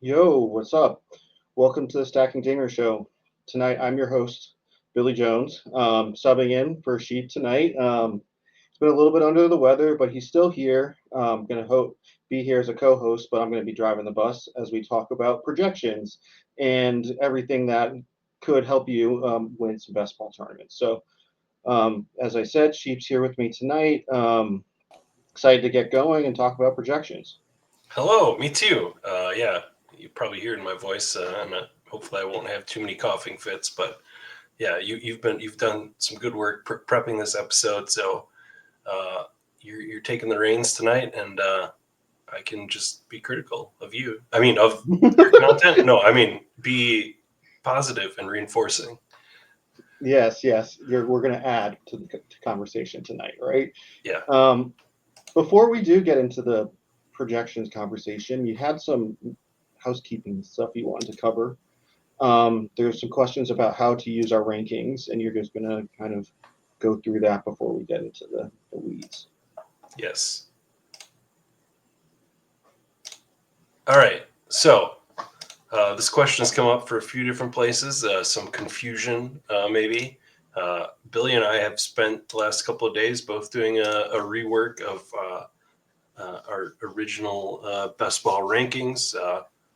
Yo, what's up? Welcome to the Stacking Dinger Show. Tonight, I'm your host, Billy Jones, subbing in for Sheet tonight. He's been a little bit under the weather, but he's still here. Going to be here as a co-host, but I'm going to be driving the bus as we talk about projections and everything that could help you win some best ball tournaments. So, as I said, Sheep's here with me tonight. Excited to get going and talk about projections. Hello, me too. Yeah, you probably hear in my voice. Hopefully, I won't have too many coughing fits. But yeah, you've done some good work prepping this episode. So uh, you're taking the reins tonight, and I can just be critical of you. I mean, of your content. No, I mean be positive and reinforcing. Yes. We're going to add to the conversation tonight, right? Yeah. Um, Before we do get into the projections conversation, you had some housekeeping stuff you wanted to cover. There's some questions about how to use our rankings, and you're just going to kind of go through that before we get into the weeds. Yes. All right. So this question has come up for a few different places, some confusion maybe. Billy and I have spent the last couple of days both doing a rework of our original best ball rankings.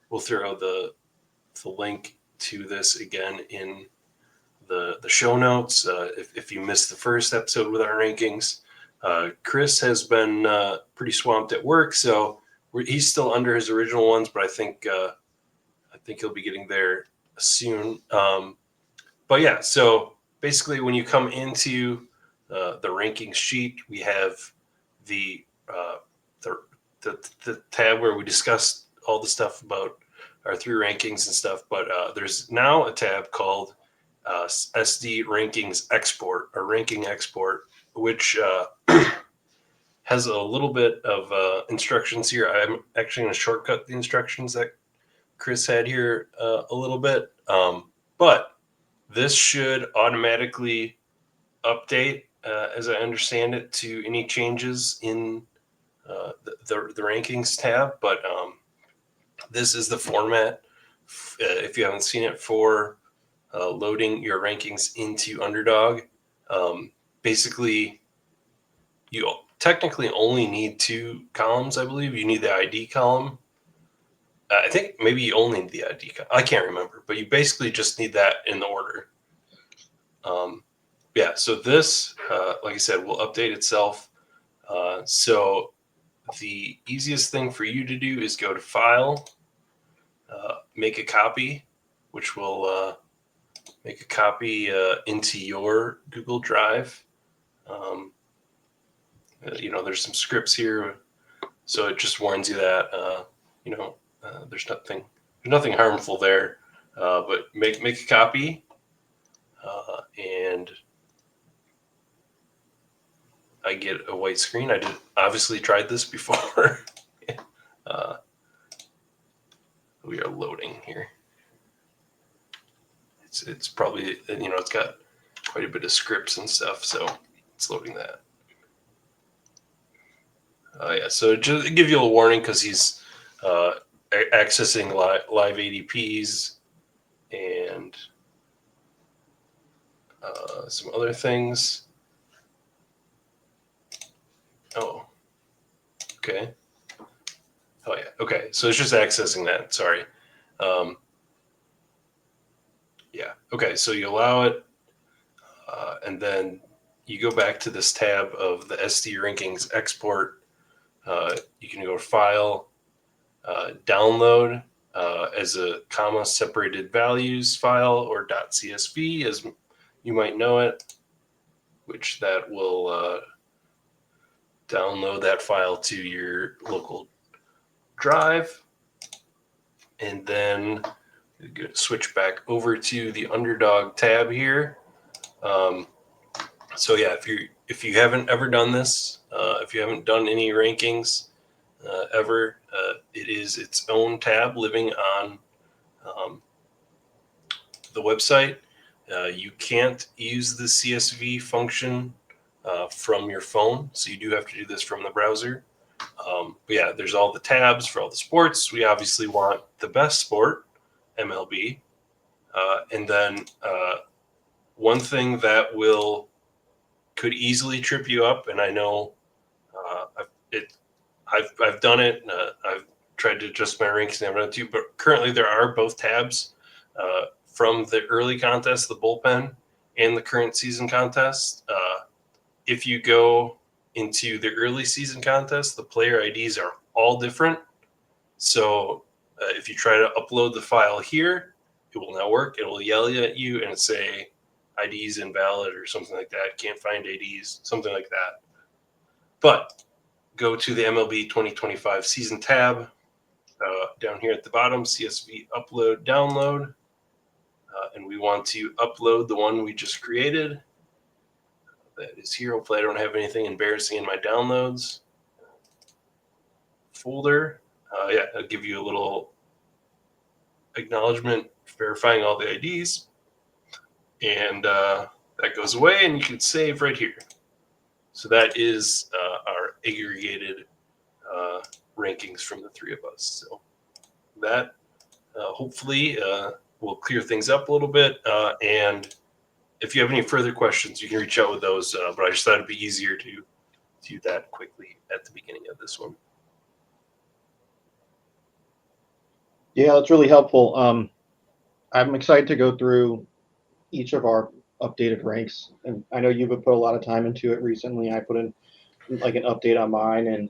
We'll throw the link to this again in the show notes. If you missed the first episode with our rankings, Chris has been pretty swamped at work, so he's still under his original ones, but I think he'll be getting there soon. But yeah, so basically, when you come into the rankings sheet, we have the, uh, the the tab where we discuss all the stuff about our three rankings and stuff. But there's now a tab called SD Rankings Export or Ranking Export, which has a little bit of instructions here. I'm actually going to shortcut the instructions that Chris had here a little bit. But this should automatically update, as I understand it, to any changes in the rankings tab. But this is the format, if you haven't seen it, for loading your rankings into Underdog. Basically, you technically only need two columns, I believe. You need the ID column. I think maybe you only need the ID. I can't remember, but you basically just need that in the order. Yeah, so this, like I said, will update itself. So the easiest thing for you to do is go to File, make a copy, which will make a copy into your Google Drive. Um, there's some scripts here, so it just warns you that there's nothing harmful there. But make a copy, and I get a white screen. I did obviously tried this before. uh, we are loading here. It's probably it's got quite a bit of scripts and stuff, so it's loading that. Yeah, so just give you a warning because he's accessing live ADPs and some other things. Oh, okay. Oh yeah, okay. So it's just accessing that. Sorry. Yeah. Okay. So you allow it, and then you go back to this tab of the SD rankings export. You can go to File, Download as a comma separated values file or .csv, as you might know it, which that will download that file to your local drive, and then switch back over to the Underdog tab here. So yeah, if you haven't ever done this, if you haven't done any rankings ever, it is its own tab living on the website. You can't use the CSV function from your phone, so you do have to do this from the browser. But yeah, there's all the tabs for all the sports. We obviously want the best sport, MLB. And then one thing that could easily trip you up, and I know I've done it. I've tried to adjust my ranks and everything too. But currently, there are both tabs from the early contest, the bullpen, and the current season contest. If you go into the early season contest, the player IDs are all different. So if you try to upload the file here, it will not work. It will yell at you and say IDs invalid or something like that. Can't find IDs, something like that. But go to the MLB 2025 season tab down here at the bottom, CSV upload, download. And we want to upload the one we just created. That is here. Hopefully I don't have anything embarrassing in my downloads folder. Yeah, I'll give you a little acknowledgement verifying all the IDs. And that goes away and you can save right here. So that is our aggregated rankings from the three of us. So that hopefully will clear things up a little bit. And if you have any further questions, you can reach out with those. But I just thought it'd be easier to do that quickly at the beginning of this one. Yeah, that's really helpful. I'm excited to go through each of our updated ranks, and I know you've put a lot of time into it recently. I put in like an update on mine, and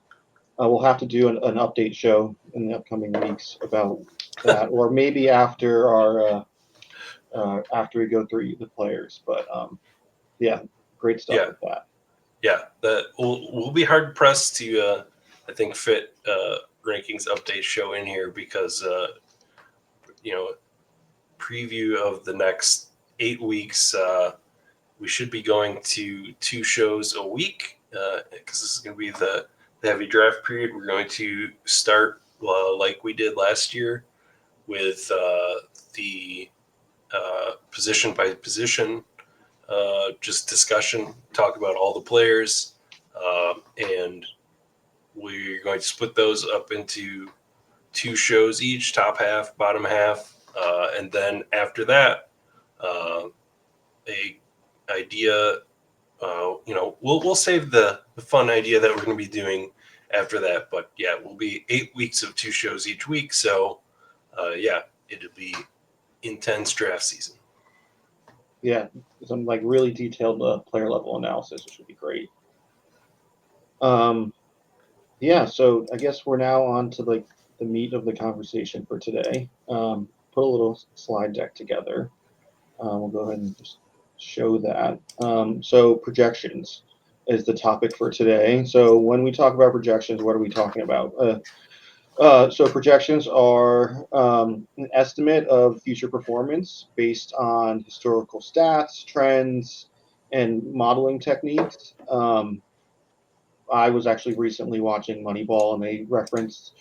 we'll have to do an update show in the upcoming weeks about that, or maybe after our after we go through the players. But yeah, great stuff with that. Yeah, that will be hard pressed to I think fit rankings update show in here because preview of the next 8 weeks. We should be going to 2 shows a week because this is going to be the heavy draft period. We're going to start like we did last year with the position by position, just discussion, talk about all the players, and we're going to split those up into 2 shows each, top half, bottom half, and then after that, a idea. We'll save the fun idea that we're going to be doing after that. But yeah, we'll be 8 weeks of 2 shows each week. So yeah, it'll be intense draft season. Yeah, some like really detailed player level analysis, which would be great. Yeah, so I guess we're now on to like the meat of the conversation for today. Put a little slide deck together. We'll go ahead and just show that. So projections is the topic for today. So when we talk about projections, what are we talking about? So projections are an estimate of future performance based on historical stats, trends, and modeling techniques. I was actually recently watching Moneyball, and they referenced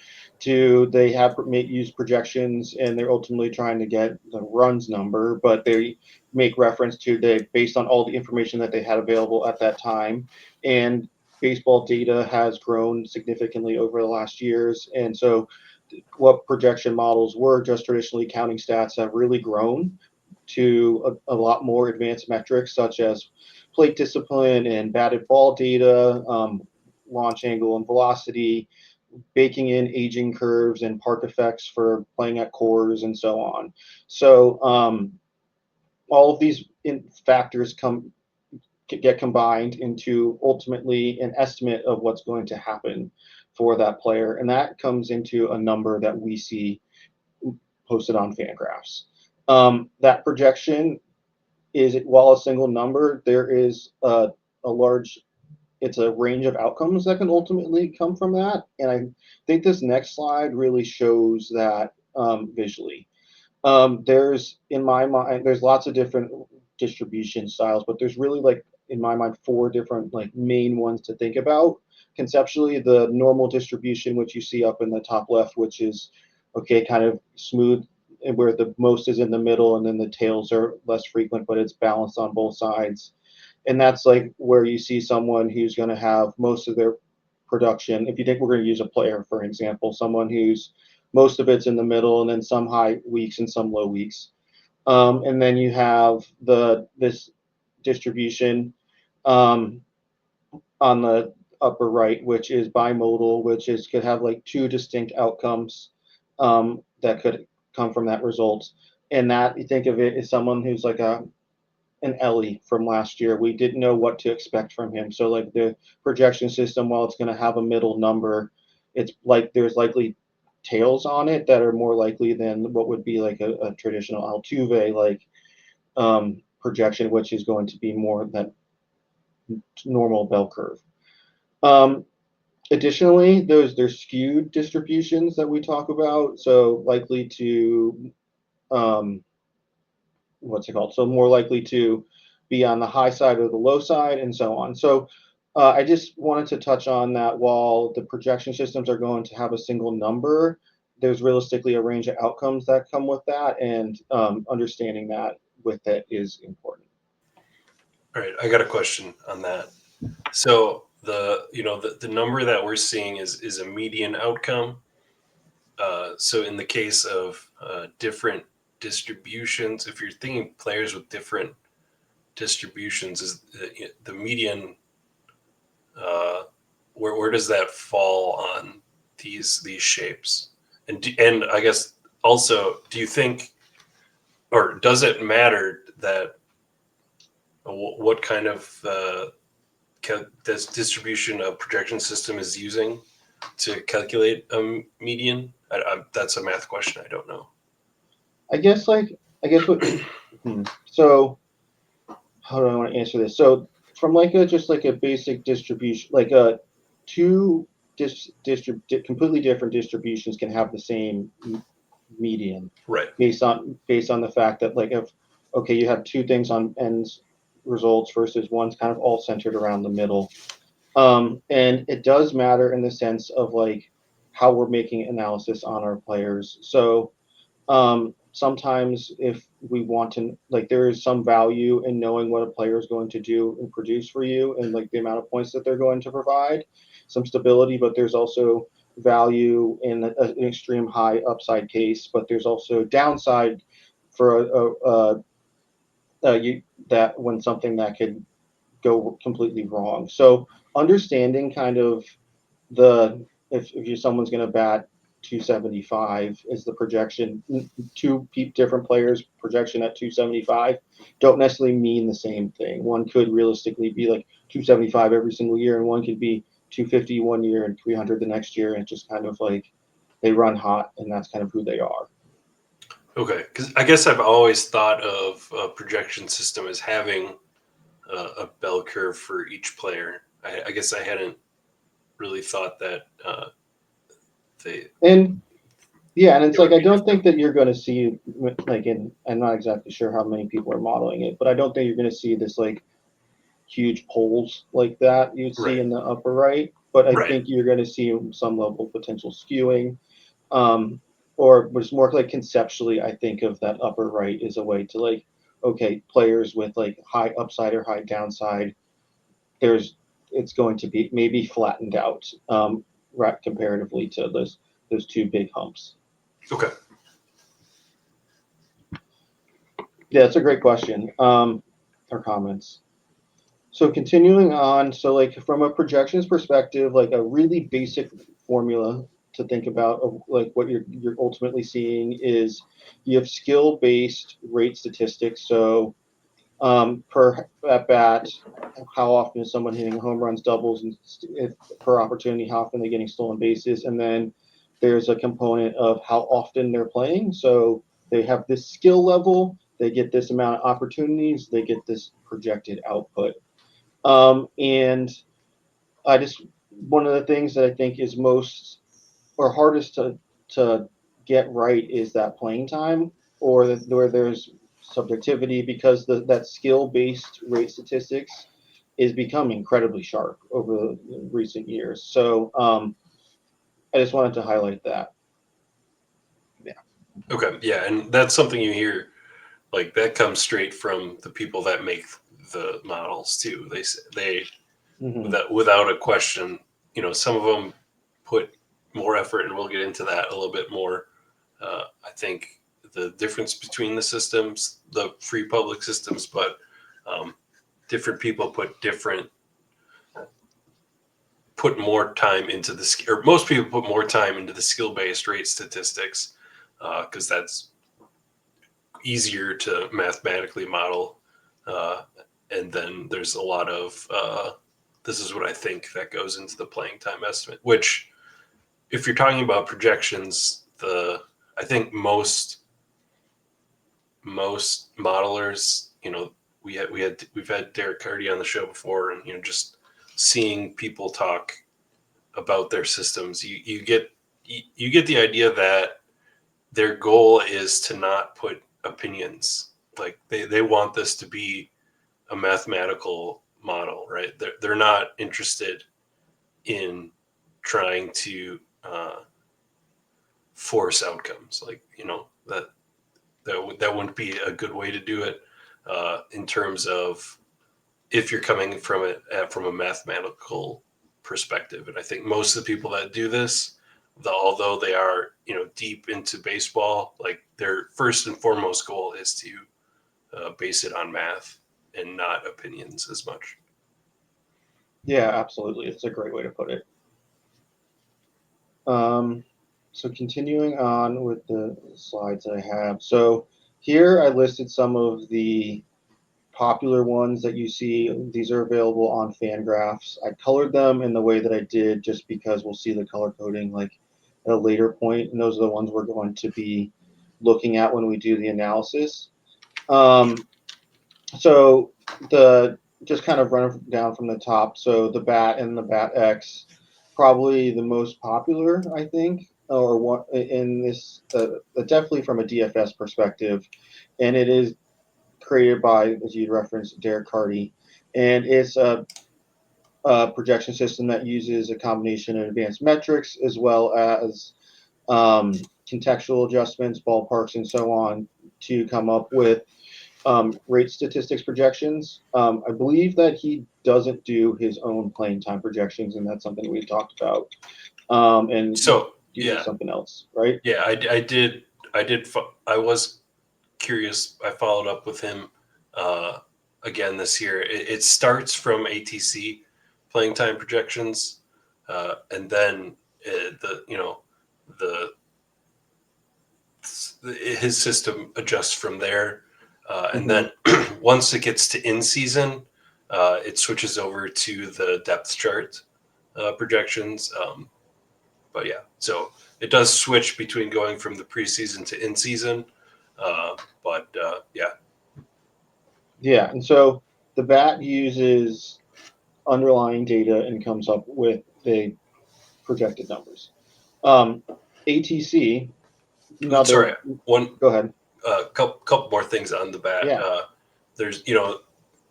they have used projections, and they're ultimately trying to get the runs number, but they make reference to based on all the information that they had available at that time, and baseball data has grown significantly over the last years, and so what projection models were just traditionally counting stats have really grown to a lot more advanced metrics such as plate discipline and batted ball data, launch angle and velocity, baking in aging curves and park effects for playing at cores and so on. So all of these factors get combined into ultimately an estimate of what's going to happen for that player, and that comes into a number that we see posted on Fangraphs. That projection is, while a single number, there is a large it's a range of outcomes that can ultimately come from that. And I think this next slide really shows that visually. There's, in my mind, there's lots of different distribution styles, but there's really like, in my mind, 4 different like main ones to think about. Conceptually, the normal distribution, which you see up in the top left, which is, okay, kind of smooth, and where the most is in the middle, and then the tails are less frequent, but it's balanced on both sides. And that's like where you see someone who's going to have most of their production. If you think we're going to use a player, for example, someone who's most of it's in the middle and then some high weeks and some low weeks. And then you have this distribution on the upper right, which is bimodal, which is could have like two distinct outcomes that could come from that result. And that, you think of it as someone who's like an Ellie from last year. We didn't know what to expect from him. So like the projection system, while it's going to have a middle number, it's like there's likely tails on it that are more likely than what would be like a traditional Altuve like projection, which is going to be more that normal bell curve. Additionally, there's skewed distributions that we talk about. So likely to what's it called? So more likely to be on the high side or the low side, and so on. So I just wanted to touch on that. While the projection systems are going to have a single number, there's realistically a range of outcomes that come with that, and understanding that with it is important. All right, I got a question on that. So the number that we're seeing is a median outcome. So in the case of different distributions, if you're thinking players with different distributions, is the median, where does that fall on these shapes? And I guess also, do you think, or does it matter that what kind of this distribution of projection system is using to calculate a median? That's a math question. I don't know. I guess what. So how do I want to answer this? So from like just like a basic distribution, like a two completely different distributions can have the same median, Right. based on the fact that like if okay, you have two things on ends results versus one's kind of all centered around the middle. And it does matter in the sense of like how we're making analysis on our players. So sometimes if we want to, like, there is some value in knowing what a player is going to do and produce for you, and like the amount of points that they're going to provide, some stability. But there's also value in an extreme high upside case, but there's also downside for that when something that could go completely wrong. So understanding kind of the if you someone's going to bat 275 is the projection. Two different players projection at 275 don't necessarily mean the same thing. One could realistically be like 275 every single year, and one could be 250 one year and 300 the next year, and it's just kind of like they run hot, and that's kind of who they are. Okay, because I guess I've always thought of a projection system as having a bell curve for each player. I guess I hadn't really thought that they. And yeah, and it's like I don't think that you're going to see like I'm not exactly sure how many people are modeling it, but I don't think you're going to see this like huge poles like that you'd see in the upper right. But I think you're going to see some level of potential skewing, or it's more like conceptually. I think of that upper right as a way to like, okay, players with like high upside or high downside, it's going to be maybe flattened out, right, comparatively to those two big humps. Okay. Yeah, that's a great question. Or comments. So continuing on, so like from a projections perspective, like a really basic formula to think about of like what you're ultimately seeing is you have skill-based rate statistics. So per at bat, how often is someone hitting home runs, doubles, and if per opportunity, how often they're getting stolen bases, and then there's a component of how often they're playing. So they have this skill level, they get this amount of opportunities, they get this projected output. And I just one of the things that I think is most or hardest to get right is that playing time, or where there's subjectivity, because that skill based rate statistics is becoming incredibly sharp over the recent years. So I just wanted to highlight that. Yeah. Okay. Yeah, and that's something you hear, like that comes straight from the people that make the models too. They Mm-hmm. without a question, some of them put more effort, and we'll get into that a little bit more. I think the difference between the systems, the free public systems, but different people put more time into or most people put more time into the skill-based rate statistics because that's easier to mathematically model. And then there's a lot of this is what I think that goes into the playing time estimate, which if you're talking about projections, I think most modelers, we've had Derek Carty on the show before, and just seeing people talk about their systems, you get the idea that their goal is to not put opinions. Like they want this to be a mathematical model, right? They're not interested in trying to force outcomes. Like that wouldn't be a good way to do it in terms of if you're coming from it from a mathematical perspective. And I think most of the people that do this, although they are deep into baseball, like their first and foremost goal is to base it on math and not opinions as much. Yeah, absolutely. It's a great way to put it. So continuing on with the slides that I have. So here I listed some of the popular ones that you see. These are available on Fangraphs. I colored them in the way that I did just because we'll see the color coding like at a later point, and those are the ones we're going to be looking at when we do the analysis. So just kind of run down from the top. So the BAT and the BAT X, probably the most popular, I think, or one in this, definitely from a DFS perspective, and it is created by, as you referenced, Derek Carty, and it's a projection system that uses a combination of advanced metrics as well as contextual adjustments, ballparks, and so on to come up with rate statistics projections. I believe that he doesn't do his own playing time projections, and that's something we've talked about. And so do something else, right? Yeah, I did. I was curious. I followed up with him again this year. It starts from ATC playing time projections, and then his system adjusts from there, and then once it gets to in season, it switches over to the depth chart projections. But yeah, so it does switch between going from the preseason to in season. Yeah. Yeah, and so the BAT uses underlying data and comes up with the projected numbers. ATC, another. Sorry, Go ahead. Couple more things on the BAT. Yeah. There's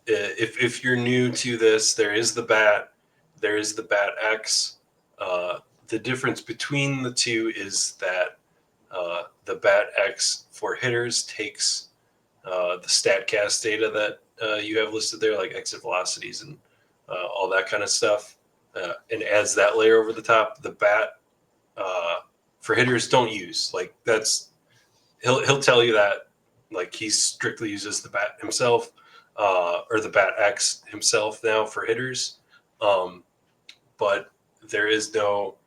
if you're new to this, there is the BAT, there is the BAT X. The difference between the two is that the BAT X for hitters takes the StatCast data that you have listed there, like exit velocities and all that kind of stuff, and adds that layer over the top. The BAT for hitters don't use. Like he'll tell you that like he strictly uses the BAT himself or the BAT X himself now for hitters, but there is no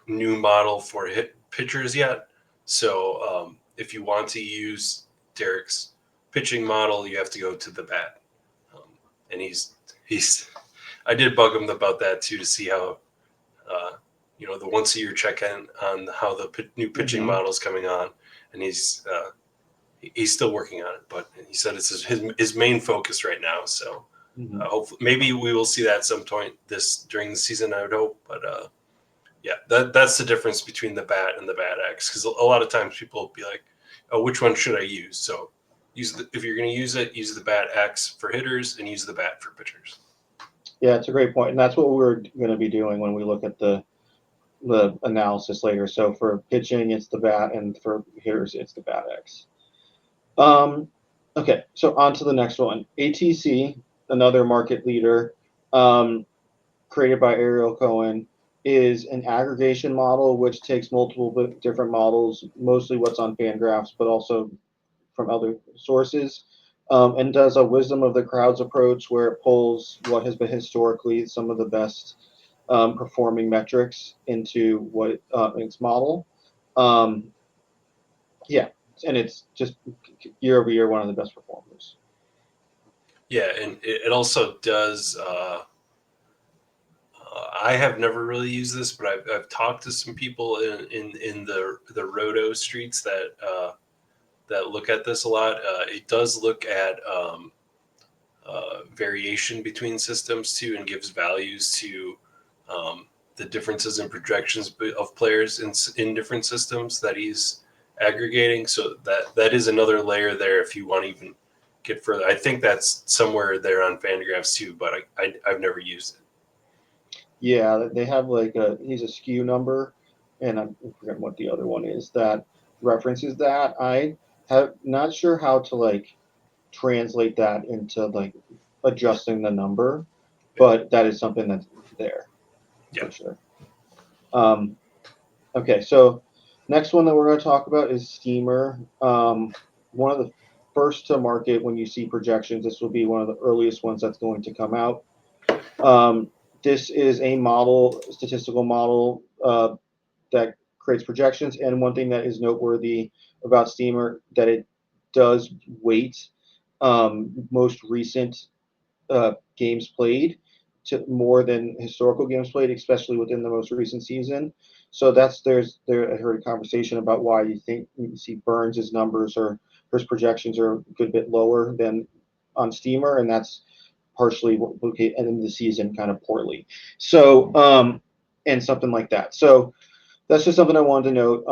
new model for pitchers yet. So if you want to use Derek's pitching model, you have to go to the BAT, and he's I did bug him about that too to see how the once a year check in on how the new pitching model is coming on, and he's still working on it, but he said it's his main focus right now. So hopefully, maybe we will see that at some point during the season, I would hope. But yeah, that's the difference between the BAT and the BAT X, because a lot of times people will be like, oh, which one should I use? So if you're going to use it, use the BAT X for hitters and use the BAT for pitchers. Yeah, it's a great point, and that's what we're going to be doing when we look at the analysis later. So for pitching, it's the BAT, and for hitters, it's the BAT X. Okay, so on to the next one. ATC, another market leader, created by Ariel Cohen. is an aggregation model, which takes multiple different models, mostly what's on Fangraphs, but also from other sources, and does a wisdom of the crowds approach where it pulls what has been historically some of the best performing metrics into what its model. Um, yeah, and it's just year over year one of the best performers. Yeah, and it also does. I have never really used this, but I've talked to some people in the roto streets that look at this a lot. It does look at variation between systems too, and gives values to the differences in projections of players in different systems that he's aggregating. So that is another layer there if you want to even get further. I think that's somewhere there on Fangraphs too, but I've never used it. Yeah, they have like he's a skew number, and I'm forgetting what the other one is that references that. I have not sure how to like translate that into like adjusting the number, but that is something that's there Yeah. for sure. Um, okay, so next one that we're going to talk about is Steamer. One of the first to market when you see projections. This will be one of the earliest ones that's going to come out. Um, this is a model, statistical model that creates projections. And one thing that is noteworthy about Steamer that it does weight most recent games played to more than historical games played, especially within the most recent season. So I heard a conversation about why you think you see Burns' numbers or his projections are a good bit lower than on Steamer, and that's partially what ending the season kind of poorly. So and something like that. So that's just something I wanted to note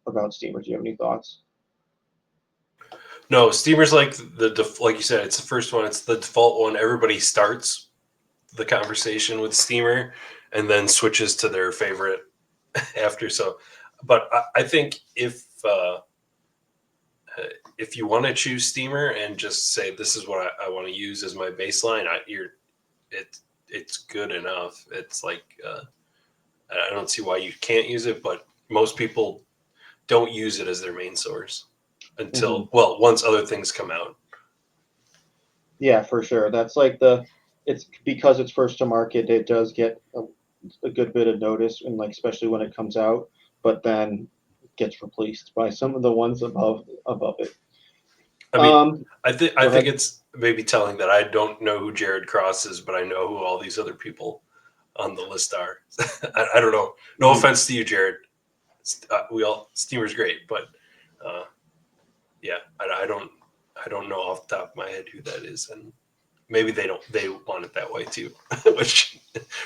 about Steamer. Do you have any thoughts? No, Steamer's like like you said, it's the first one. It's the default one. Everybody starts the conversation with Steamer and then switches to their favorite after. So, but I think if you want to choose Steamer and just say this is what I want to use as my baseline, it's good enough. It's like I don't see why you can't use it, but most people don't use it as their main source Mm-hmm. until once other things come out. Yeah, for sure. That's like it's because it's first to market, it does get a good bit of notice, and like especially when it comes out, but then gets replaced by some of the ones above it. I mean, Um, I Go think ahead. it's maybe telling that I don't know who Jared Cross is, but I know who all these other people on the list are. I don't know. No Mhm. offense to you, Jared. Steamer's great, but uh, yeah, I don't know off the top of my head who that is, and maybe they want it that way too. Which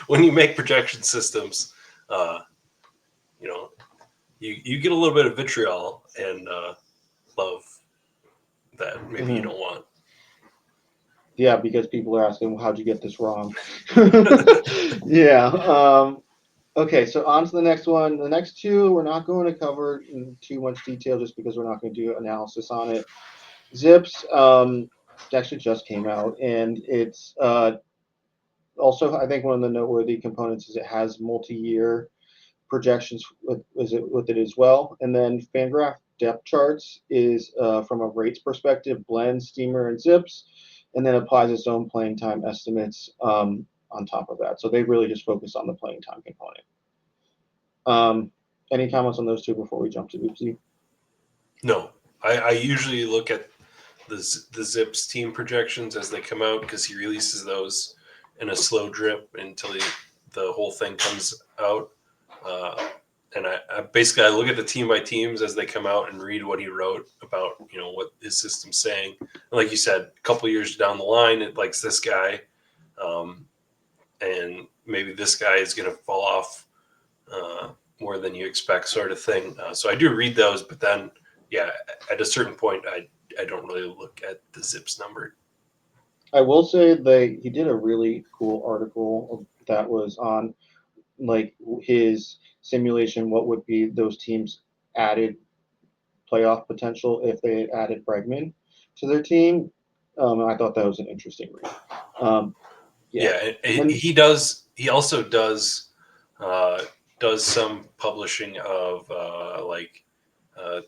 when you make projection systems, uh, you know, you get a little bit of vitriol and love that maybe you Mhm. don't want. Yeah, because people are asking, well, how'd you get this wrong? Yeah. Okay, so on to the next one. The next two we're not going to cover in too much detail just because we're not going to do analysis on it. Zips actually just came out, and it's also I think one of the noteworthy components is it has multi-year projections with it as well. And then Fangraph depth charts is from a rates perspective, blends Steamer and Zips, and then applies its own playing time estimates on top of that. So they really just focus on the playing time component. Um, any comments on those two before we jump to Oopsie? No, I usually look at the Zips team projections as they come out because he releases those in a slow drip until the whole thing comes out. And I basically I look at the team by teams as they come out and read what he wrote about what his system's saying. And like you said, a couple years down the line, it likes this guy, um, and maybe this guy is going to fall off more than you expect, sort of thing. So I do read those, but then yeah, at a certain point, I don't really look at the Zips number. I will say he did a really cool article that was on like his simulation. What would be those teams' added playoff potential if they had added Bregman to their team? And I thought that was an interesting read. Um, yeah, Yeah, and and he does. He also does uh, does some publishing of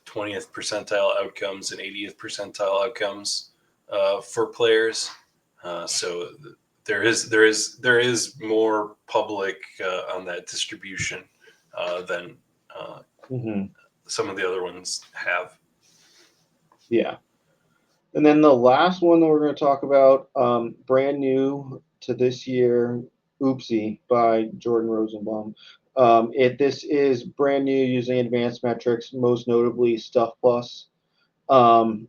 20th percentile outcomes and 80th percentile outcomes for players. So there is more public on that distribution than Mm-hmm. some of the other ones have. Yeah. And then the last one that we're going to talk about, brand new to this year, Oopsie by Jordan Rosenbaum. This is brand new using advanced metrics, most notably Stuff Plus. Um,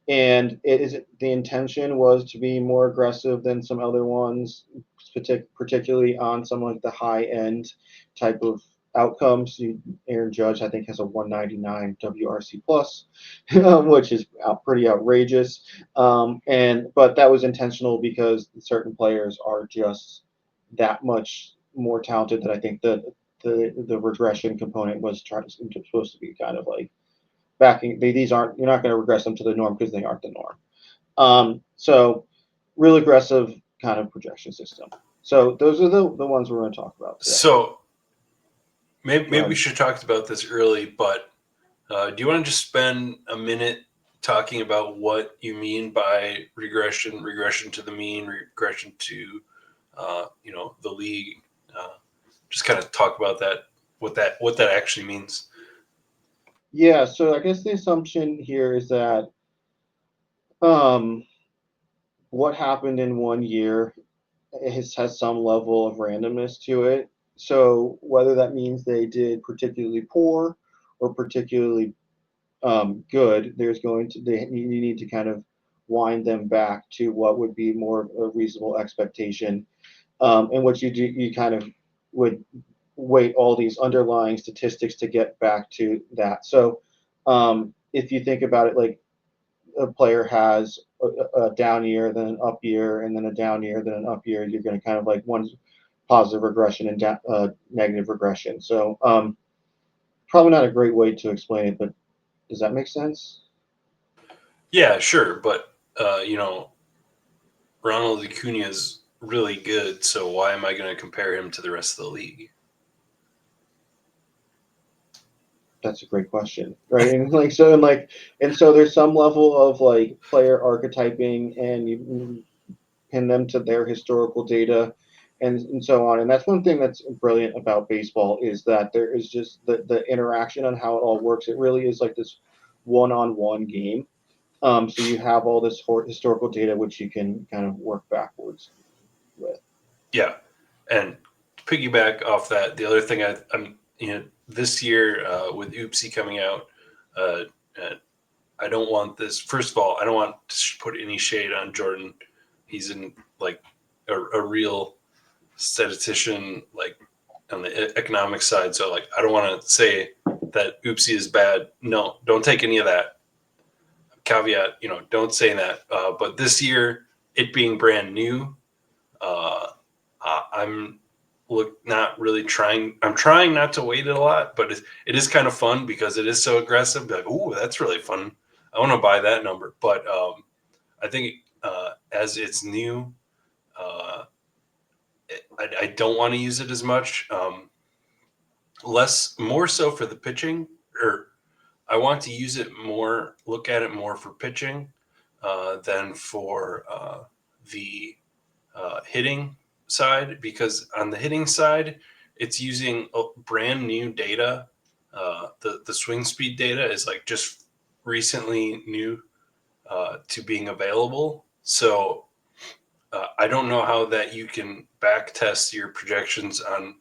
and the intention was to be more aggressive than some other ones, particularly on some like the high end type of outcomes. Aaron Judge, I think, has a 199 WRC plus, which is pretty outrageous. But that was intentional because certain players are just that much more talented that I think the regression component was supposed to be kind of like backing. These aren't, you're not going to regress them to the norm because they aren't the norm. So real aggressive kind of projection system. So those are the ones we're going to talk about today. So maybe we should have talked about this early, but do you want to just spend a minute talking about what you mean by regression to the mean, regression to the league? Just kind of talk about that, what that actually means. Yeah, so I guess the assumption here is that um, what happened in one year has some level of randomness to it. So whether that means they did particularly poor or particularly good, you need to kind of wind them back to what would be more of a reasonable expectation. And what you do, you kind of would weight all these underlying statistics to get back to that. So if you think about it, like a player has a down year, then an up year, and then a down year, then an up year, you're going to kind of like one positive regression and negative regression. So probably not a great way to explain it, but does that make sense? Yeah, sure, but Ronald Acuna is really good, so why am I going to compare him to the rest of the league? That's a great question, right? And so there's some level of like player archetyping, and you pin them to their historical data, and so on. And that's one thing that's brilliant about baseball is that there is just the interaction on how it all works. It really is like this one-on-one game. So you have all this historical data which you can kind of work backwards with. Yeah, and to piggyback off that, the other thing I'm this year with Oopsie coming out, uh, uh, I don't want this. First of all, I don't want to put any shade on Jordan. He's in like a real statistician, like on the economic side. So like, I don't want to say that Oopsie is bad. No, don't take any of that. Caveat, don't say that. But this year, it being brand new, uh, I'm not really trying. I'm trying not to weight it a lot, but it is kind of fun because it is so aggressive. Like, oh, that's really fun. I want to buy that number. But I think as it's new, uh, I don't want to use it as much. More so for the pitching, or I want to use it more, look at it more for pitching than for the hitting side, because on the hitting side, it's using brand new data. The swing speed data is like just recently new to being available. So I don't know how that you can back test your projections on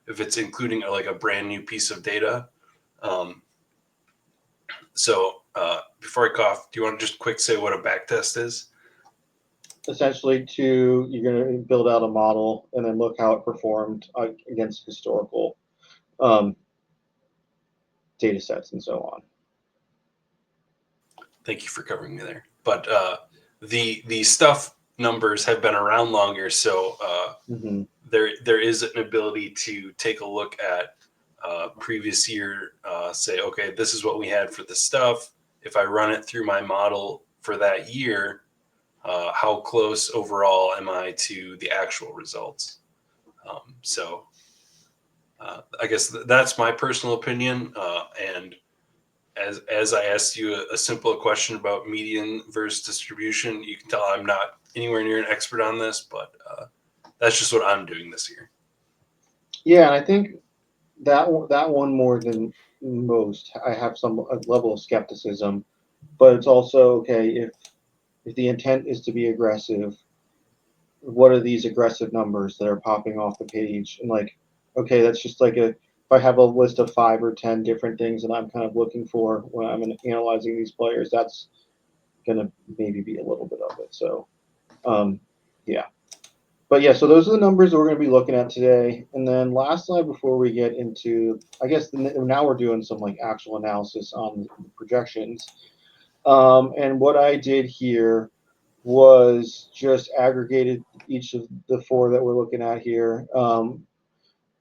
if it's including like a brand new piece of data. Um, so before I cough, do you want to just quick say what a back test is? Essentially, you're going to build out a model and then look how it performed against historical um, data sets and so on. Thank you for covering me there. But the stuff numbers have been around longer, so Mm-hmm. there is an ability to take a look at previous year, say, okay, this is what we had for the stuff. If I run it through my model for that year, how close overall am I to the actual results? So I guess that's my personal opinion. And as I asked you a simple question about median versus distribution, you can tell I'm not anywhere near an expert on this, but that's just what I'm doing this year. Yeah, and I think that one more than most, I have some level of skepticism, but it's also okay if the intent is to be aggressive. What are these aggressive numbers that are popping off the page? And like, okay, that's just like a if I have a list of 5 or 10 different things that I'm kind of looking for when I'm analyzing these players, that's gonna maybe be a little bit of it. So, um, yeah. But yeah, so those are the numbers that we're going to be looking at today. And then last slide before we get into, I guess now we're doing some like actual analysis on the projections. And what I did here was just aggregated each of the 4 that we're looking at here.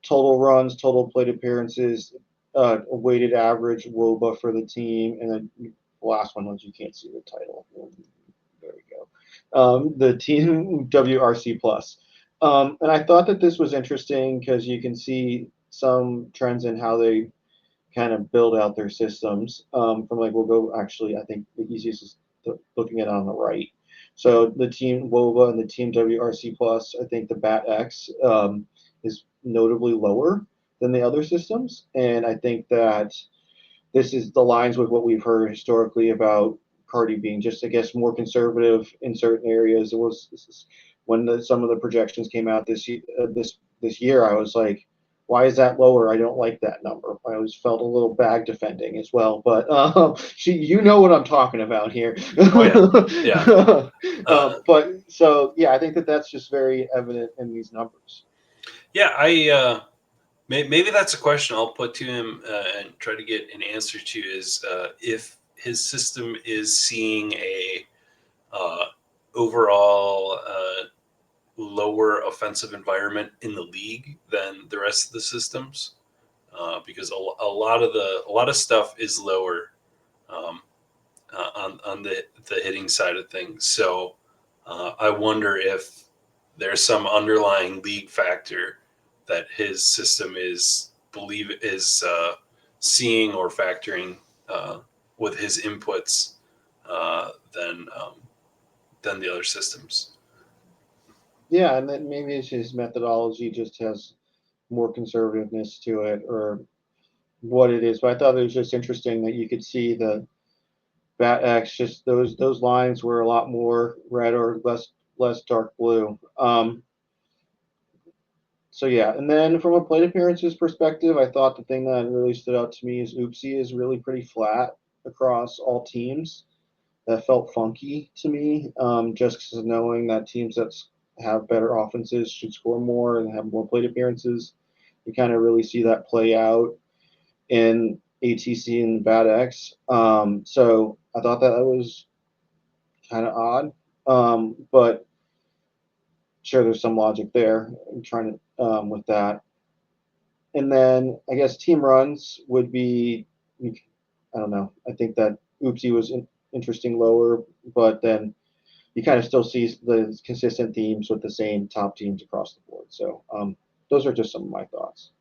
Total runs, total plate appearances, a weighted average WOBA for the team, and then the last one was you can't see the title. There we go. The team WRC plus. And I thought that this was interesting because you can see some trends in how they kind of build out their systems. From like, we'll go actually, I think the easiest is looking at it on the right. So the team WOBA and the team WRC plus, I think the BAT X is notably lower than the other systems. And I think that this is the lines with what we've heard historically about Cardi being just, I guess, more conservative in certain areas. It was when some of the projections came out this year. I was like, why is that lower? I don't like that number. I always felt a little bag defending as well. But you know what I'm talking about here. Oh yeah, yeah. But so yeah, I think that that's just very evident in these numbers. Yeah, I maybe that's a question I'll put to him and try to get an answer to is if his system is seeing a uh, overall lower offensive environment in the league than the rest of the systems, because a lot of stuff is lower um, on the hitting side of things. So I wonder if there's some underlying league factor that his system is seeing or factoring with his inputs uh, than um, than the other systems. Yeah, and then maybe it's his methodology just has more conservativeness to it, or what it is. But I thought it was just interesting that you could see the Bat X, just those lines were a lot more red or less dark blue. So yeah, and then from a plate appearances perspective, I thought the thing that really stood out to me is Oopsie is really pretty flat across all teams. That felt funky to me, just because knowing that teams that have better offenses should score more and have more plate appearances. You kind of really see that play out in ATC and Bad X. So I thought that was kind of odd, but sure, there's some logic there. I'm trying to with that. And then I guess team runs would be, I don't know. I think that Oopsie was interesting lower, but then you kind of still see the consistent themes with the same top teams across the board. So those are just some of my thoughts.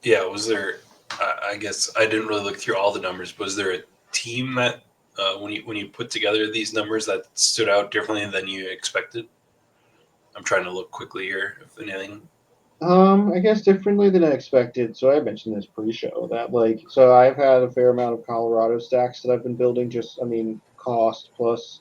Yeah, was there? I guess I didn't really look through all the numbers. But was there a team that when you put together these numbers that stood out differently than you expected? I'm trying to look quickly here if anything. I guess differently than I expected. So I mentioned this pre-show that so I've had a fair amount of Colorado stacks that I've been building. Just I mean cost plus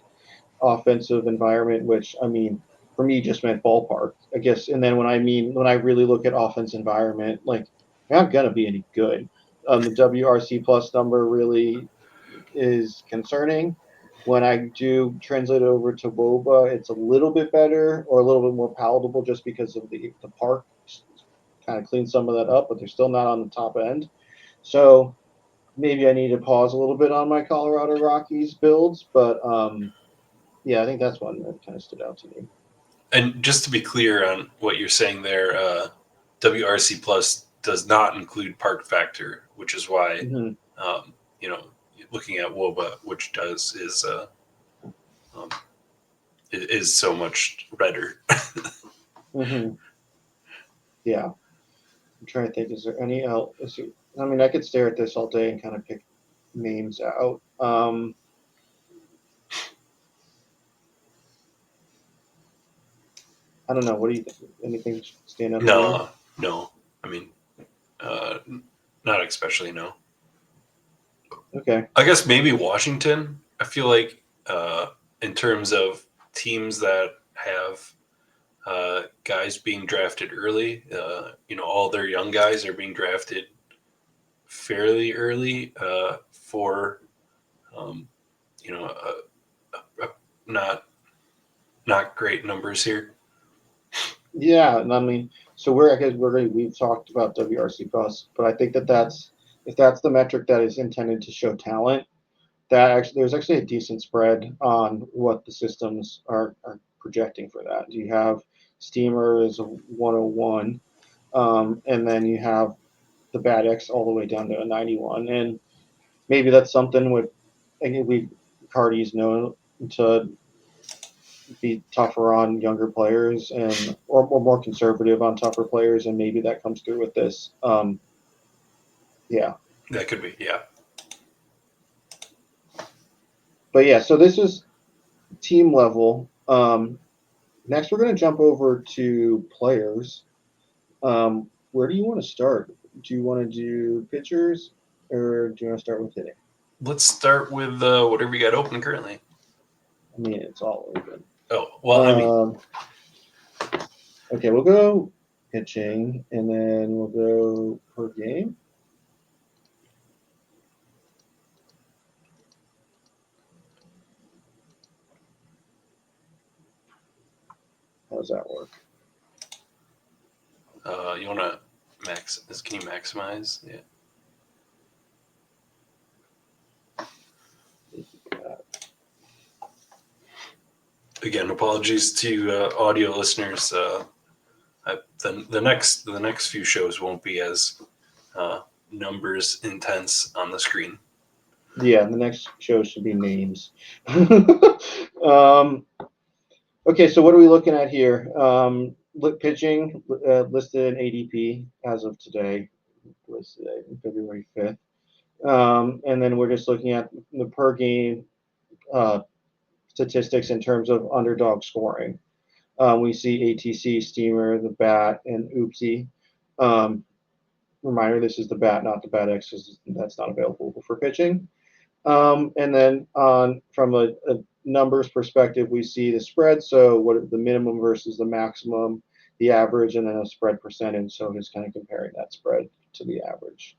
offensive environment, which I mean for me just meant ballpark, I guess. And then when I really look at offense environment, like they're not gonna be any good. The WRC plus number really is concerning. When I do translate it over to WOBA, it's a little bit better or a little bit more palatable just because of the park kind of cleans some of that up, but they're still not on the top end. So maybe I need to pause a little bit on my Colorado Rockies builds, but yeah, I think that's one that kind of stood out to me. And just to be clear on what you're saying there, WRC Plus does not include Park Factor, which is why Mm-hmm. um, you know looking at WOBA, which does um, is so much redder. Mm-hmm. Yeah, I'm trying to think. Is there any else? I mean, I could stare at this all day and kind of pick names out. I don't know. What do you think? Anything stand out to you? No. I mean, uh, not especially. No. Okay. I guess maybe Washington. I feel like in terms of teams that have guys being drafted early, all their young guys are being drafted fairly early for um, not great numbers here. Yeah, and I mean, so I guess we've talked about WRC plus, but I think that's if that's the metric that is intended to show talent, that actually there's actually a decent spread on what the systems are projecting for that. You have Steamer is a 101, and then you have the Bad X all the way down to a 91, and maybe that's something with I think we Cardi's known to be tougher on younger players and or more conservative on tougher players, and maybe that comes through with this. Yeah, That could be, yeah. but yeah, so this is team level. Next, we're going to jump over to players. Where do you want to start? Do you want to do pitchers or do you want to start with hitting? Let's start with whatever you got open currently. I mean, it's all open. Oh, well, Okay, we'll go pitching and then we'll go per game. How does that work? You want to can you maximize? Yeah. Again, apologies to audio listeners. The next few shows won't be as numbers intense on the screen. Yeah, the next show should be names. um, okay, so what are we looking at here? Pitching listed in ADP as of today, listed February 5th. And then we're just looking at the per game uh, statistics in terms of underdog scoring. We see ATC, Steamer, the Bat, and Oopsie. Reminder, this is the Bat, not the Bat X, because that's not available for pitching. And then from a numbers perspective, we see the spread. So what the minimum versus the maximum, the average, and then a spread percentage. So just kind of comparing that spread to the average.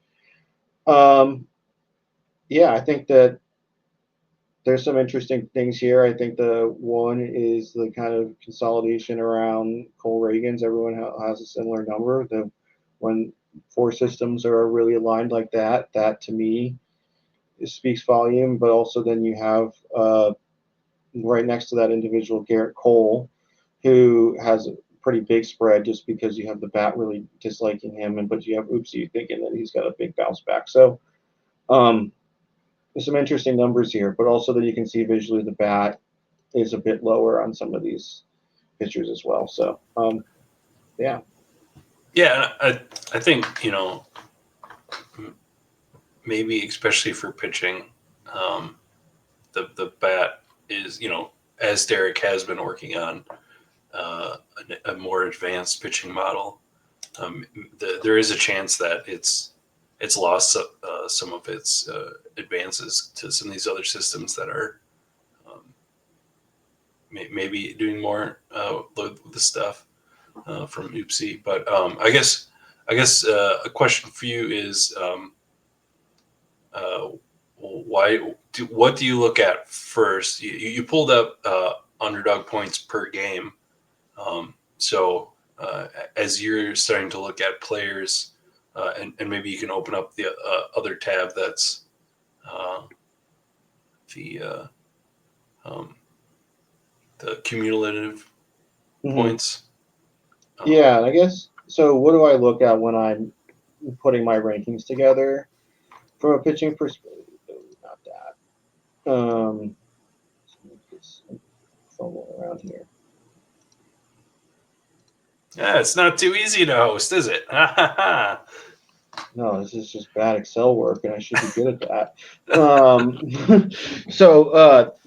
Yeah, I think that there's some interesting things here. I think the one is the kind of consolidation around Cole Reagans. Everyone has a similar number. When four systems are really aligned like that, that to me speaks volume. But also then you have right next to that individual Garrett Cole, who has a pretty big spread just because you have the Bat really disliking him, but you have Oopsie thinking that he's got a big bounce back. So there's some interesting numbers here, but also that you can see visually the Bat is a bit lower on some of these pitchers as well. So yeah. Yeah, I think maybe especially for pitching, the Bat is as Derek has been working on a more advanced pitching model. There is a chance that it's lost some of its advances to some of these other systems that are maybe doing more with the stuff from Oopsie. But I guess a question for you is uh, what do you look at first? You pulled up underdog points per game. So as you're starting to look at players, and maybe you can open up the other tab that's the um, the cumulative points. Yeah, I guess so. What do I look at when I'm putting my rankings together from a pitching perspective? Not that. Let's make this fumble around here. Yeah, it's not too easy to host, is it? No, this is just bad Excel work, and I should be good at that.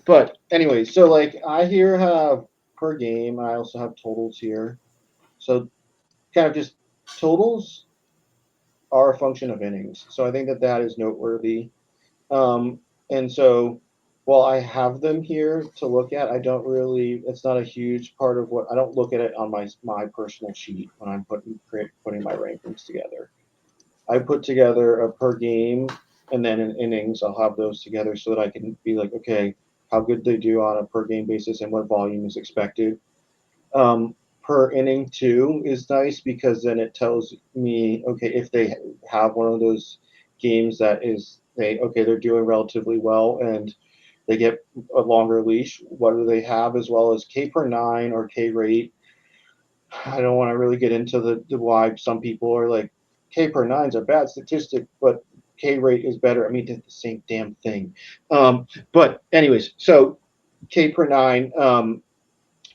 But anyway, so like I here have per game. I also have totals here. So kind of just totals are a function of innings. So I think that that is noteworthy. Um, and so while I have them here to look at, I don't really. It's not a huge part of what I don't look at it on my personal sheet when I'm putting my rankings together. I put together a per game and then in innings. I'll have those together so that I can be like, okay, how good they do on a per game basis and what volume is expected. Per inning too is nice because then it tells me, okay, if they have one of those games that is they're doing relatively well and they get a longer leash. What do they have as well as K per nine or K rate? I don't want to really get into the why some people are like K per nine is a bad statistic, but K rate is better. I mean, it's the same damn thing. But anyways, so K per nine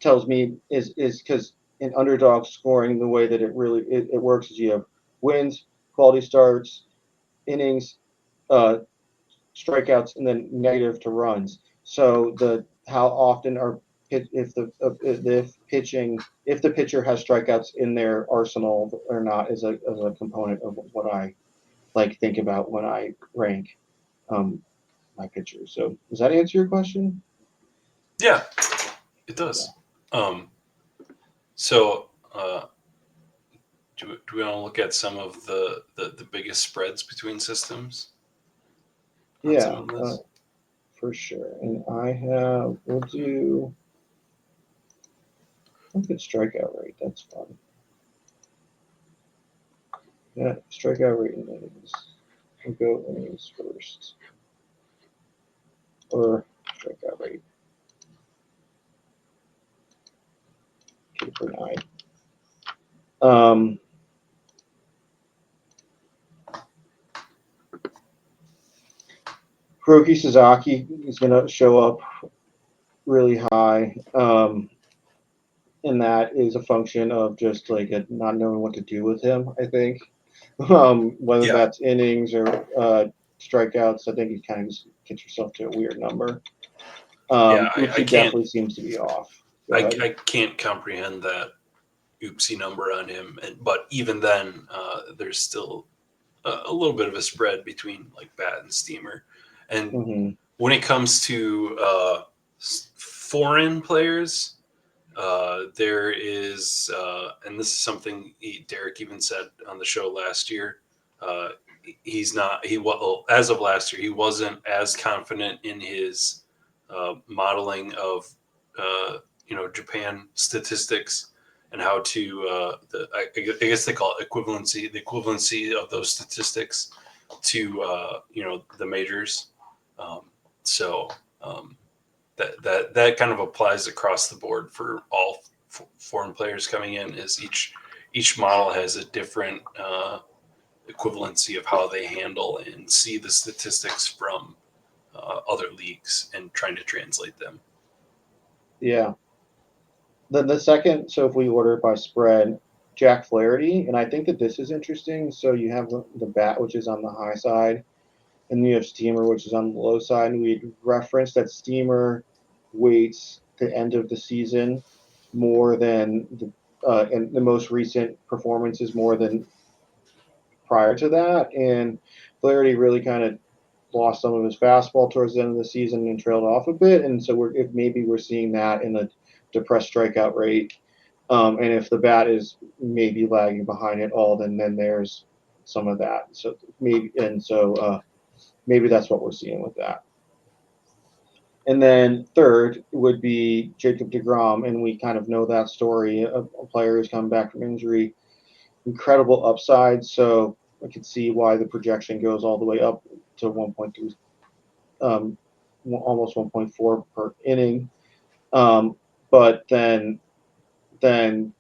tells me is because in underdog scoring the way that it works is you have wins, quality starts, innings, uh, strikeouts, and then negative to runs. So the how often are if the pitcher has strikeouts in their arsenal or not is a component of what I like think about when I rank um, my pitchers. So does that answer your question? Yeah, it Yeah. does. Um, so, do we want to look at some of the biggest spreads between systems on some Yeah, of this? for sure. And we'll look at strikeout rate. That's fun. Yeah, strikeout rate in innings. We'll go innings first. Or strikeout rate. K per nine. Um, Hiroki Sasaki is going to show up really high. And that is a function of just like not knowing what to do with him, I think. Whether Yeah, that's innings or strikeouts, I think you kind of just get yourself to a weird number. yeah. I Oopsie can't. definitely seems to be off. Go I, ahead. I can't comprehend that oopsie number on him. But even then, there's still a little bit of a spread between like bat and steamer. And Mm-hmm. when it comes to foreign players, there is, and this is something Derek even said on the show last year. Uh, he's not. Well, as of last year, he wasn't as confident in his modeling of Japan statistics and how to I guess they call it equivalency, the equivalency of those statistics to the majors. Um, so um, that kind of applies across the board for all foreign players coming in. Is each model has a different equivalency of how they handle and see the statistics from other leagues and trying to translate them. Yeah. Then the second, so if we order it by spread, Jack Flaherty, and I think that this is interesting. So you have the bat, which is on the high side, and then you have Steamer, which is on the low side. And we referenced that Steamer waits the end of the season more than and the most recent performances more than prior to that. And Flaherty really kind of lost some of his fastball towards the end of the season and trailed off a bit. And so if maybe we're seeing that in the depressed strikeout rate. And if the bat is maybe lagging behind it all, then there's some of that. So maybe that's what we're seeing with that. And then third would be Jacob DeGrom, and we kind of know that story. A player who's come back from injury, incredible upside. So I could see why the projection goes all the way up to 1.3, um, almost 1.4 per inning. But then you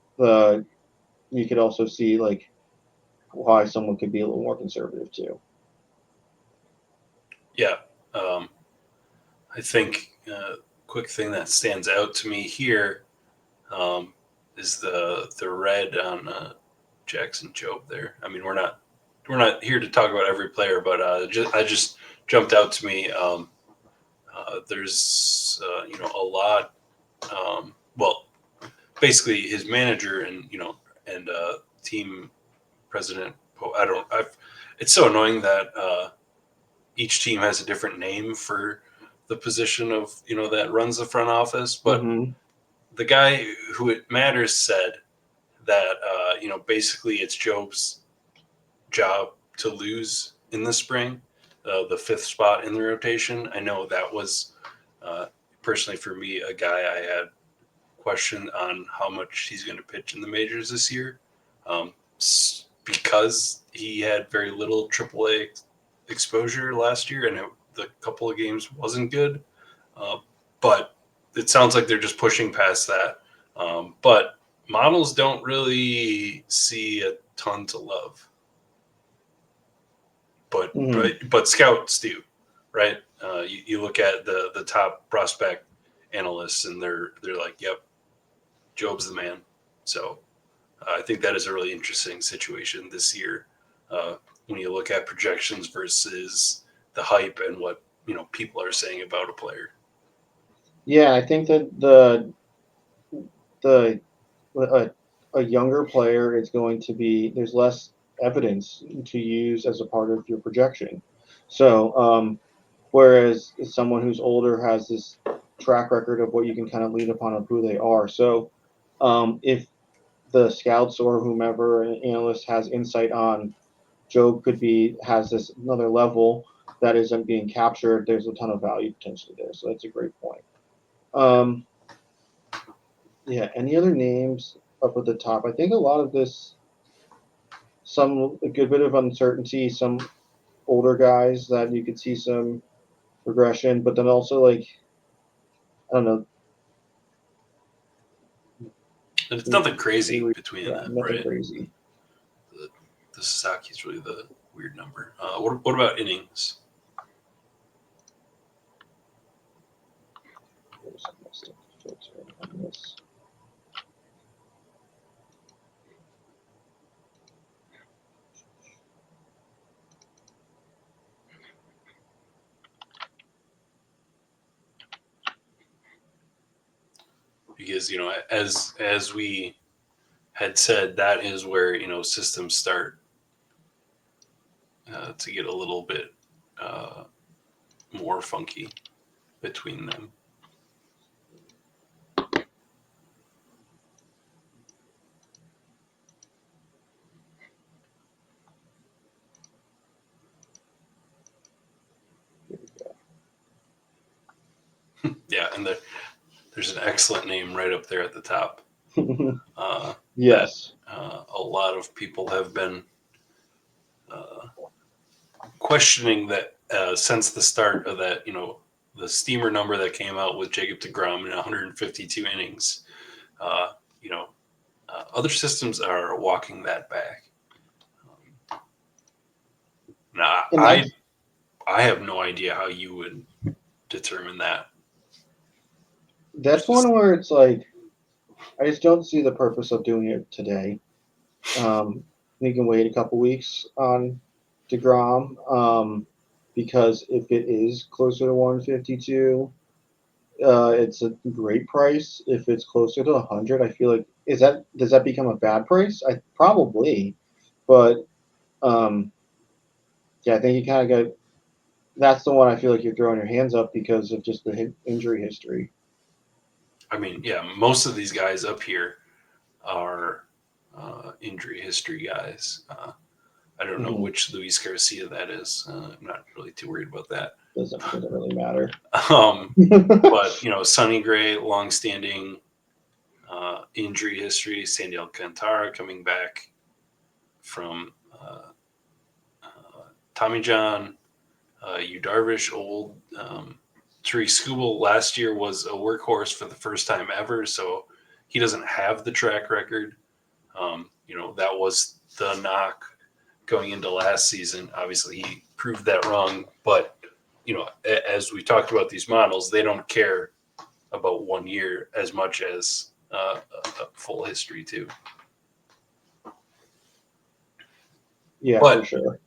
could also see like why someone could be a little more conservative too. Yeah, um, I think quick thing that stands out to me here. Um, is the red on Jackson Jobe there. I mean, we're not here to talk about every player, but I just jumped out to me. There's a lot. Well, basically his manager and team president. I don't. I've. It's so annoying that each team has a different name for the position of that runs the front office. But Mm-hmm. the guy who it matters said that basically it's Jobe's job to lose in the spring, the fifth spot in the rotation. I know that was uh, personally for me a guy I had questioned on how much he's going to pitch in the majors this year, because he had very little AAA exposure last year, and the couple of games wasn't good. Uh, but it sounds like they're just pushing past that. But models don't really see a ton to love, but Mm-hmm. but scouts do, right? You look at the top prospect analysts, and they're like, "Yep, Job's the man." So I think that is a really interesting situation this year uh, when you look at projections versus the hype and what people are saying about a player. Yeah, I think that the a, a younger player is going to be there's less evidence to use as a part of your projection. So whereas someone who's older has this track record of what you can kind of lean upon of who they are. So if the scouts or whomever an analyst has insight on Job has this another level that isn't being captured, there's a ton of value potentially there. So that's a great point. Um, yeah, any other names up at the top? I think a lot of this, a good bit of uncertainty, some older guys that you could see some regression, but then also like I don't know. And it's nothing crazy between Yeah, them, nothing right? crazy. The Sasaki is really the weird number. What about innings? Because as we had said, that is where systems start to get a little bit uh, more funky between them. Yeah, and there's an excellent name right up there at the top. That Yes. a lot of people have been uh, questioning that since the start of that, the steamer number that came out with Jacob deGrom in 152 innings. Uh, you know, other systems are walking that back. Now, And I have no idea how you would determine that. that's Just, one where it's like I just don't see the purpose of doing it today. You can wait a couple weeks on DeGrom because if it is closer to 152, it's a great price. If it's closer to 100, I feel like does that become a bad price? I probably, but um, yeah, I think you kind of got that's the one I feel like you're throwing your hands up because of just the injury history. I mean, yeah, most of these guys up here are injury history guys. I don't know Mm-hmm. which Luis Garcia that is. I'm not really too worried about that. Doesn't really matter. But Sonny Gray, longstanding injury history. Sandy Alcantara coming back from Tommy John. Yu Darvish, old. Therese Skubal last year was a workhorse for the first time ever, so he doesn't have the track record. That was the knock going into last season. Obviously, he proved that wrong, but as we talked about these models, they don't care about 1 year as much as a full history too. Yeah, But, for sure.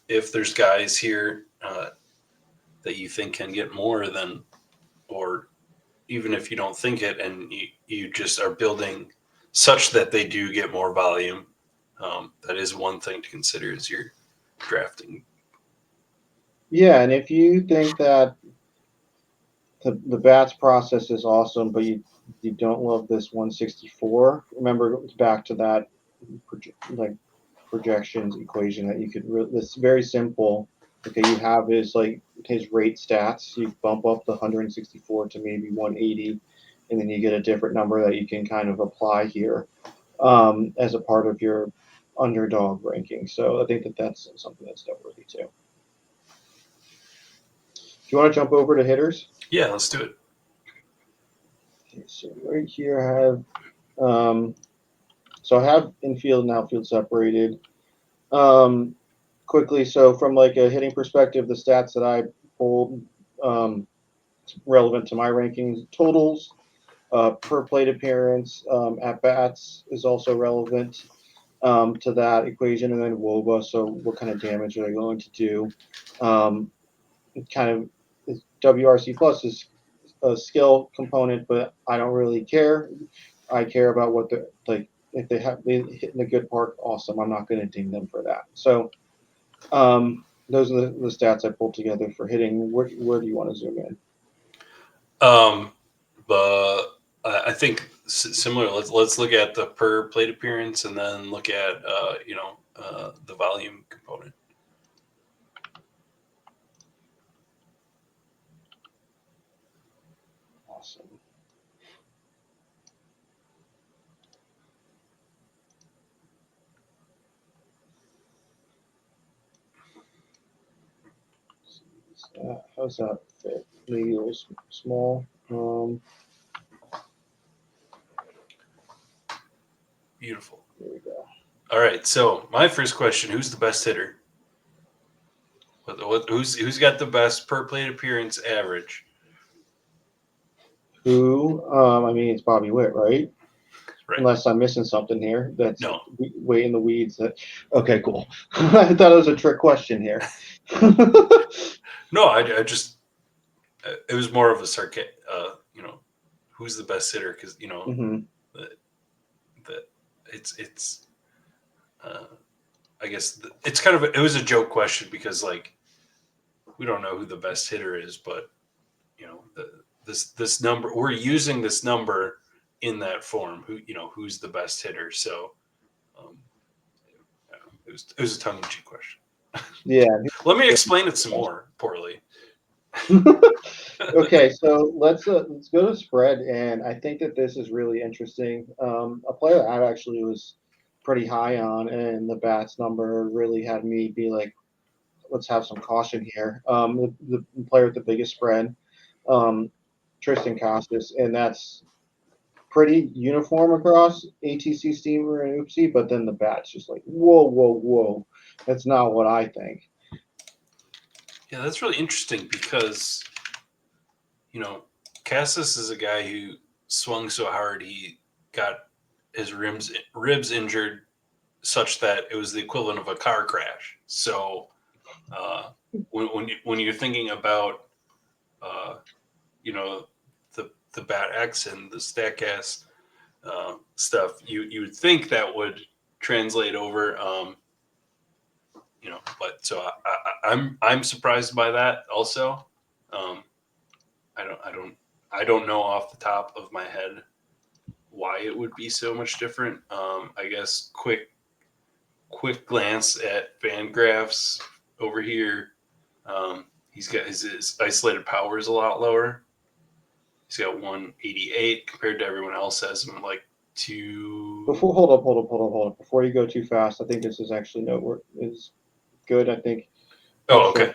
If there's guys here that you think can get more than, or even if you don't think it, and you just are building such that they do get more volume, that is one thing to consider as you're drafting. Yeah, and if you think that the bats process is awesome, but you don't love this 164, remember it's back to that projections equation that you could. This very simple. Okay, you have his rate stats. You bump up the 164 to maybe 180, and then you get a different number that you can kind of apply here as a part of your underdog ranking. So I think that's something that's noteworthy too. Do you want to jump over to hitters? Yeah, let's do it. Okay, so right here I have so I have infield and outfield separated. Quickly, so from like a hitting perspective, the stats that I pulled relevant to my rankings: totals, per plate appearance, at bats is also relevant to that equation, and then WOBA. So what kind of damage are they going to do? Kind of WRC plus is a skill component, but I don't really care. I care about what they're like. If they hitting a good park, awesome. I'm not going to ding them for that. So those are the stats I pulled together for hitting. Where do you want to zoom in? But I think similar. Let's look at the per plate appearance, and then look at the volume component. Awesome. How's that fit? Maybe a little small. Beautiful. There we go. All right. So my first question: who's the best hitter? Who's got the best per plate appearance average? Who? I mean, it's Bobby Witt, right? Right. Unless I'm missing something here. That's No. way in the weeds. Okay, cool. I thought it was a trick question here. No, I just it was more of a sarcastic. Who's the best hitter? Because mm-hmm. that it's. I guess it's kind of it was a joke question because we don't know who the best hitter is, but this number we're using this number in that form. Who's the best hitter? So it was a tongue in cheek question. Yeah. Let me explain it some more poorly. Okay, so let's go to spread, and I think that this is really interesting. A player that I actually was pretty high on, and the bats number really had me be like, let's have some caution here. The player with the biggest spread, Tristan Casas, and that's pretty uniform across ATC, Steamer, and Oopsie, but then the bats just like, whoa. That's not what I think. Yeah, that's really interesting because Cassis is a guy who swung so hard he got his ribs injured such that it was the equivalent of a car crash. So when you're thinking about the Bat X and the Statcast stuff, you would think that would translate over. But so I'm surprised by that also. I don't know off the top of my head why it would be so much different. I guess quick glance at Fangraphs over here. He's got his isolated power is a lot lower. He's got 188 compared to everyone else has him like two. Hold up. Before you go too fast, I think this is actually is good. I think. Oh, okay.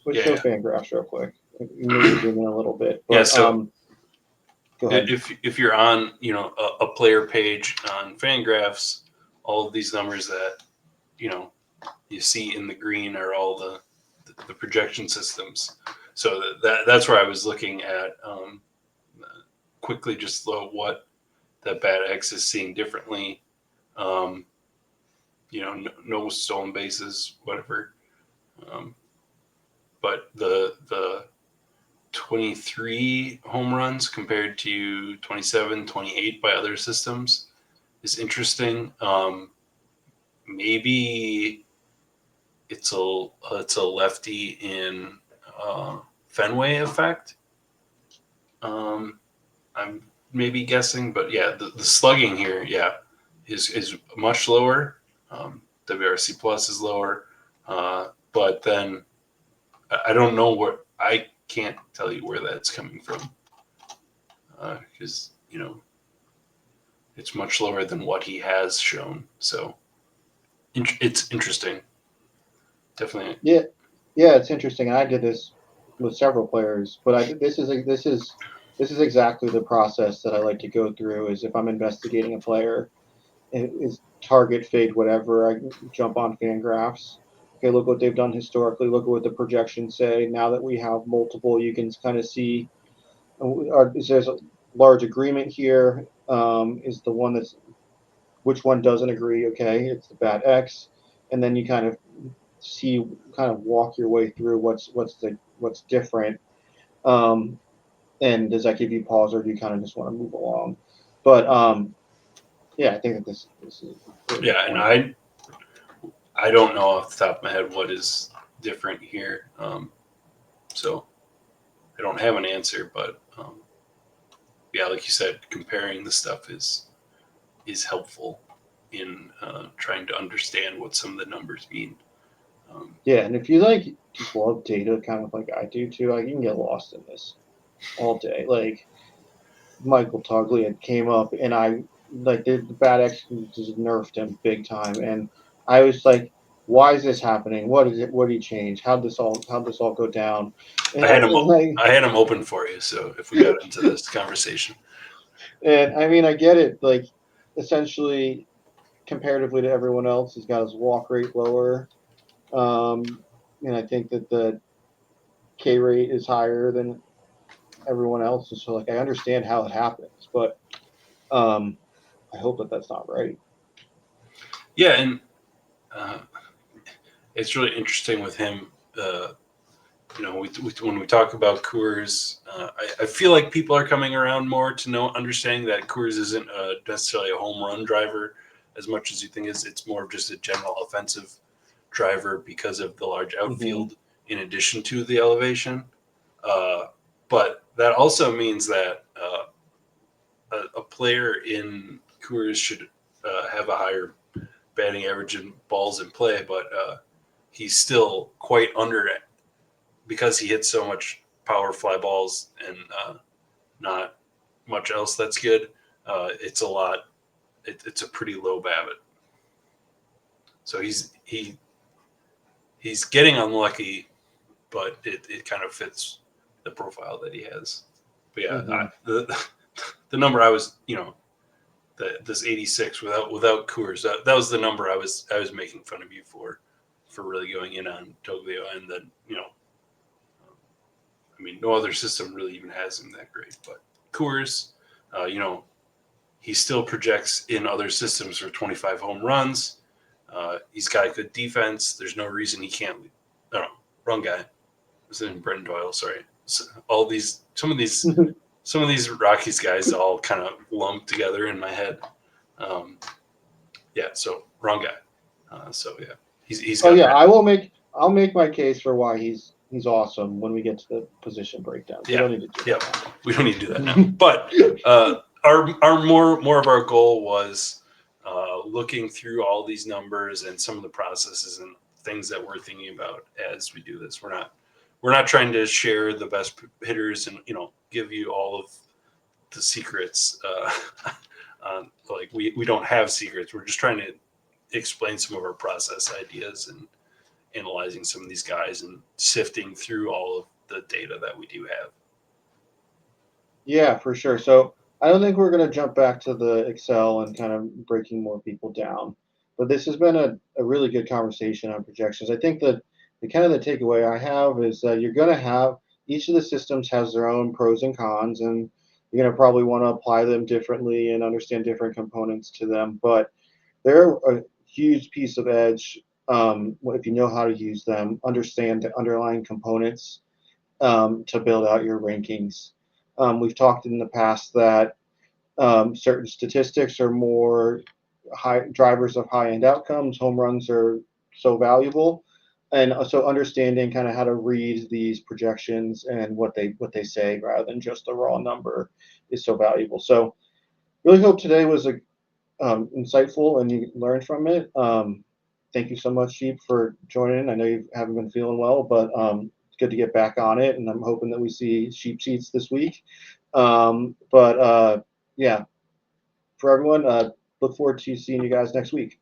Let's show Fangraphs real quick. Maybe zoom in a little bit. But, yeah. So go ahead. If you're on a player page on Fangraphs, all of these numbers that you see in the green are all the projection systems. So that's where I was looking at quickly just what that bad X is seeing differently. No stolen bases, whatever. But the 23 home runs compared to 27, 28 by other systems is interesting. Maybe it's a lefty in Fenway effect. I'm maybe guessing, but yeah, the slugging here, yeah, is much lower. WRC plus is lower, but then I don't know where. I can't tell you where that's coming from because it's much lower than what he has shown. So it's interesting, definitely. Yeah, yeah, it's interesting. I did this with several players, but this is exactly the process that I like to go through. Is if I'm investigating a player, is target fade whatever. I jump on Fangraphs. Okay, look what they've done historically. Look at what the projections say. Now that we have multiple, you can kind of see is there's a large agreement here. Is the one that's which one doesn't agree? Okay, it's the bad X, and then you see kind of walk your way through what's different. Um, and does that give you pause, or do you kind of just want to move along? But yeah, I think that this is a really good Yeah, and point. I don't know off the top of my head what is different here. So I don't have an answer, but yeah, like you said, comparing the stuff is helpful in trying to understand what some of the numbers mean. Yeah, and if you like just love data, kind of like I do too, like you can get lost in this all day. Like Michael Toglia came up, and I like the bad X just nerfed him big time, and I was like, "Why is this happening? What is it? What did he change? How'd this all go down?" I And had him. like, I had him open for you. So if we got into this conversation, and I mean, I get it. Like, essentially, comparatively to everyone else, he's got his walk rate lower, and I think that the K rate is higher than everyone else. And so, like, I understand how it happens, but um, I hope that that's not right. yeah, and uh, it's really interesting with him. When we talk about Coors, I feel like people are coming around more to understanding that Coors isn't necessarily a home run driver as much as you think is. It's more of just a general offensive driver because of the large Mm-hmm. outfield in addition to the elevation. Uh, but that also means that a player in Coors should have a higher batting average and balls in play, but he's still quite under it because he hits so much power fly balls and not much else that's good. It's a lot. It's a pretty low BABIP. So he's getting unlucky, but it kind of fits the profile that he has. But yeah, Mm-hmm. the number I was this 86 without Coors, that was the number I was making fun of you for really going in on Toglio, and then I mean, no other system really even has him that great. But Coors, he still projects in other systems for 25 home runs. He's got a good defense. There's no reason he can't. No, wrong guy. This isn't Brendan Doyle. Sorry. So some of these Rockies guys all kind of lumped together in my head. Yeah. So wrong guy. So yeah, he's Oh got yeah, that. I'll make my case for why he's awesome when we get to the position breakdowns. We Yeah. don't need to do Yeah. that We don't need to do that now. now. But our more of our goal was looking through all these numbers and some of the processes and things that we're thinking about as we do this. We're not trying to share the best hitters and give you all of the secrets. Like we don't have secrets. We're just trying to explain some of our process ideas and analyzing some of these guys and sifting through all of the data that we do have. Yeah, for sure. So I don't think we're going to jump back to the Excel and kind of breaking more people down. But this has been a really good conversation on projections. I think that the kind of the takeaway I have is that you're going to have each of the systems has their own pros and cons, and You're going to probably want to apply them differently and understand different components to them. But they're a huge piece of edge if you know how to use them, understand the underlying components to build out your rankings. We've talked in the past that certain statistics are more high drivers of high end outcomes. Home runs are so valuable, and so understanding kind of how to read these projections and what they say rather than just the raw number is so valuable. So really hope today was insightful and you learned from it. Thank you so much, Sheep, for joining. I know you haven't been feeling well, but it's good to get back on it, and I'm hoping that we see Sheep Sheets this week. But yeah, for everyone, look forward to seeing you guys next week.